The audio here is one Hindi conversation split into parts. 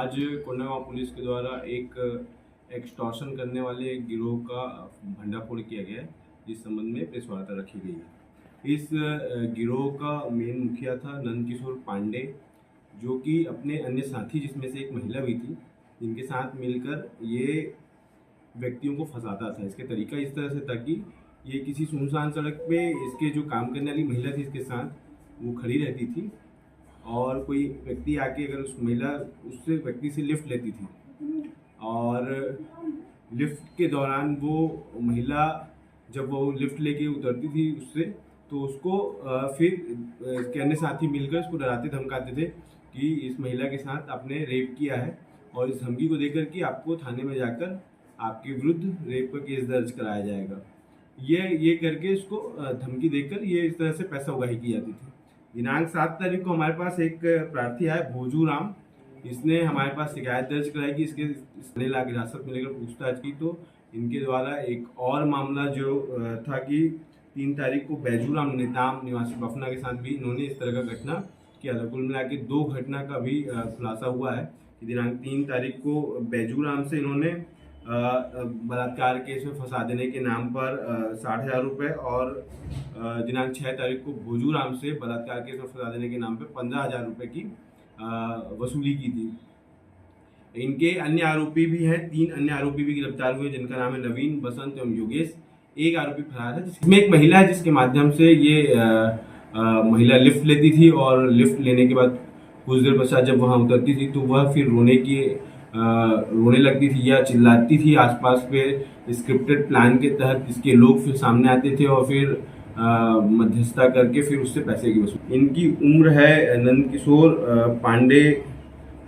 आज कोंडागांव पुलिस के द्वारा एक एक्सटॉर्शन करने वाले एक गिरोह का भंडाफोड़ किया गया है, जिस संबंध में प्रेस वार्ता रखी गई है। इस गिरोह का मेन मुखिया था नंदकिशोर पांडे, जो कि अपने अन्य साथी जिसमें से एक महिला भी थी, जिनके साथ मिलकर ये व्यक्तियों को फंसाता था। इसका तरीका इस तरह से था कि ये किसी सुनसान सड़क पे इसके जो काम करने वाली महिला थी इसके साथ वो खड़ी रहती थी और कोई व्यक्ति आके अगर उस महिला उससे व्यक्ति से लिफ्ट लेती थी और लिफ्ट के दौरान वो महिला जब वो लिफ्ट लेके उतरती थी उससे, तो उसको फिर इसके अन्य साथी मिलकर उसको डराते धमकाते थे कि इस महिला के साथ आपने रेप किया है और इस धमकी को देकर कि आपको थाने में जाकर आपके विरुद्ध रेप का केस दर्ज कराया जाएगा। ये करके इसको धमकी देकर ये इस तरह से पैसा उगाही की जाती थी। दिनांक 7 तारीख को हमारे पास एक प्रार्थी आया भोजू राम। इसने हमारे पास शिकायत दर्ज कराई कि इसने लाके हिरासत में लेकर पूछताछ की, तो इनके द्वारा एक और मामला जो था कि 3 तारीख को बैजूराम नेताम निवासी बफना के साथ भी इन्होंने इस तरह का घटना किया था। कुल मिला के 2 घटना का भी खुलासा हुआ है कि दिनांक 3 तारीख को बैजूराम से इन्होंने बलात्कार केस में फंसा देने के नाम पर 60,000 रुपये और दिनांक 6 तारीख को भोजूराम से बलात्कार केस में फंसा देने के नाम पर 15,000 रुपये की वसूली की थी। इनके अन्य आरोपी भी हैं, 3 अन्य आरोपी भी गिरफ्तार हुए, जिनका नाम है नवीन, बसंत एवं योगेश। एक आरोपी फरार है, जिसमें एक महिला है जिसके माध्यम से ये महिला लिफ्ट लेती थी और लिफ्ट लेने के बाद कुछ देर पश्चात जब वहाँ उतरती थी तो वह फिर रोने लगती थी या चिल्लाती थी आसपास पे। स्क्रिप्टेड प्लान के तहत इसके लोग फिर सामने आते थे और फिर मध्यस्थता करके फिर उससे पैसे की वसूली। इनकी उम्र है नंदकिशोर पांडे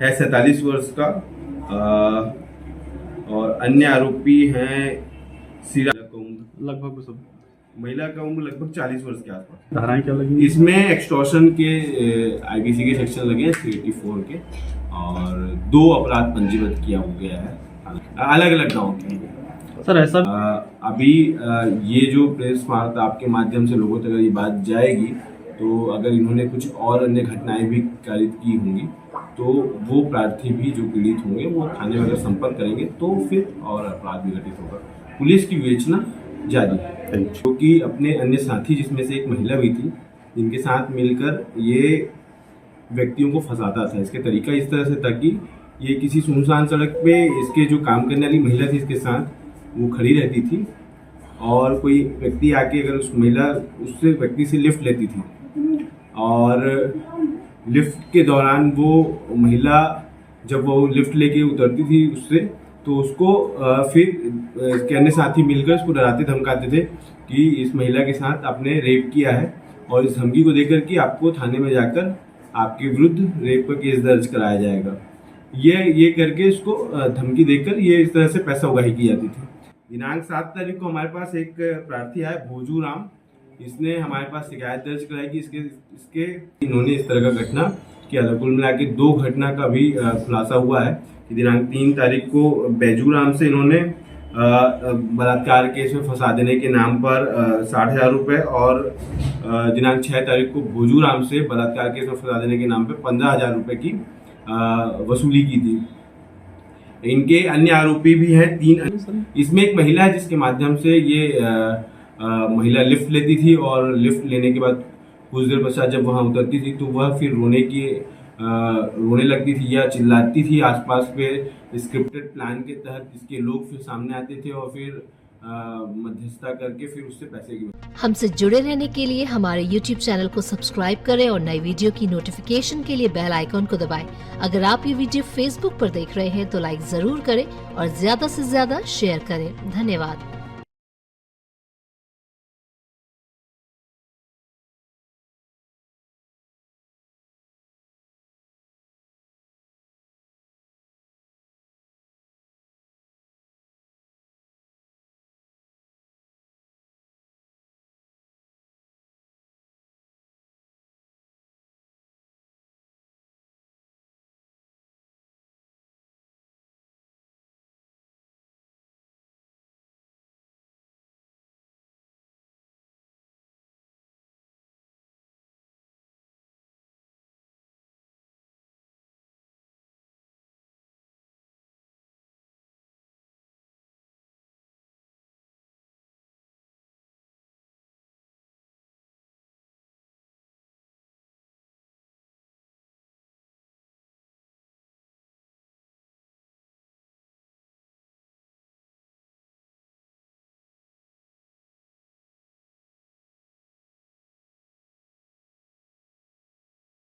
है 47 वर्ष का और अन्य आरोपी हैं सिरा का उम्र लगभग सब महिला का उम्र लगभग 40 वर्ष के आसपास। धाराएं क्या लगी इसमें एक्सटॉर्शन के IPC के सेक्शन लगे हैं 384 के और 2 अपराध पंजीबद्ध किया हो गया है अलग अलग गाँव के। सर ऐसा अभी ये जो प्रेस वार्ता आपके माध्यम से लोगों तक अगर ये बात जाएगी तो अगर इन्होंने कुछ और अन्य घटनाएं भी कारित की होंगी तो वो प्रार्थी भी जो पीड़ित होंगे वो थाने में अगर संपर्क करेंगे तो फिर और अपराध भी घटित होगा। पुलिस की विवेचना जारी है, क्योंकि अपने अन्य साथी जिसमें से एक महिला भी थी, जिनके साथ मिलकर ये व्यक्तियों को फंसाता था। इसका तरीका इस तरह से था कि ये किसी सुनसान सड़क पे इसके जो काम करने वाली महिला थी इसके साथ वो खड़ी रहती थी और कोई व्यक्ति आके अगर उस महिला उससे व्यक्ति से लिफ्ट लेती थी और लिफ्ट के दौरान वो महिला जब वो लिफ्ट लेके उतरती थी उससे, तो उसको फिर इसके अन्य साथी मिलकर उसको डराते धमकाते थे कि इस महिला के साथ आपने रेप किया है और इस धमकी को देकर कि आपको थाने में जाकर आपके विरुद्ध रेप का केस दर्ज कराया जाएगा। ये करके इसको धमकी देकर ये इस तरह से पैसा उगाही की जाती थी। दिनांक 7 तारीख को हमारे पास एक प्रार्थी आया भोजू राम। इसने हमारे पास शिकायत दर्ज कराई कि इन्होंने इस तरह का घटना किया था। कुल मिला के 2 घटना का भी खुलासा हुआ है कि दिनांक 3 तारीख को बैजूराम से इन्होंने बलात्कार केस में फंसा देने के नाम पर 60,000 रुपये और दिनांक 6 तारीख को भोजूराम से बलात्कार केस में फंसा देने के नाम पर 15,000 रुपये की वसूली की थी। इनके अन्य आरोपी भी हैं 3। इसमें एक महिला है जिसके माध्यम से ये महिला लिफ्ट लेती थी और लिफ्ट लेने के बाद कुछ देर पश्चात जब वहाँ उतरती थी तो वह फिर रोने लगती थी या चिल्लाती थी आसपास पे। स्क्रिप्टेड प्लान के तहत इसके लोग फिर सामने आते थे और फिर मध्यस्थता करके फिर उससे पैसे की। हमसे जुड़े रहने के लिए हमारे YouTube चैनल को सब्सक्राइब करें और नई वीडियो की नोटिफिकेशन के लिए बेल आइकॉन को दबाएं। अगर आप ये वीडियो Facebook पर देख रहे हैं तो लाइक जरूर करें और ज्यादा से ज्यादा शेयर करें। धन्यवाद।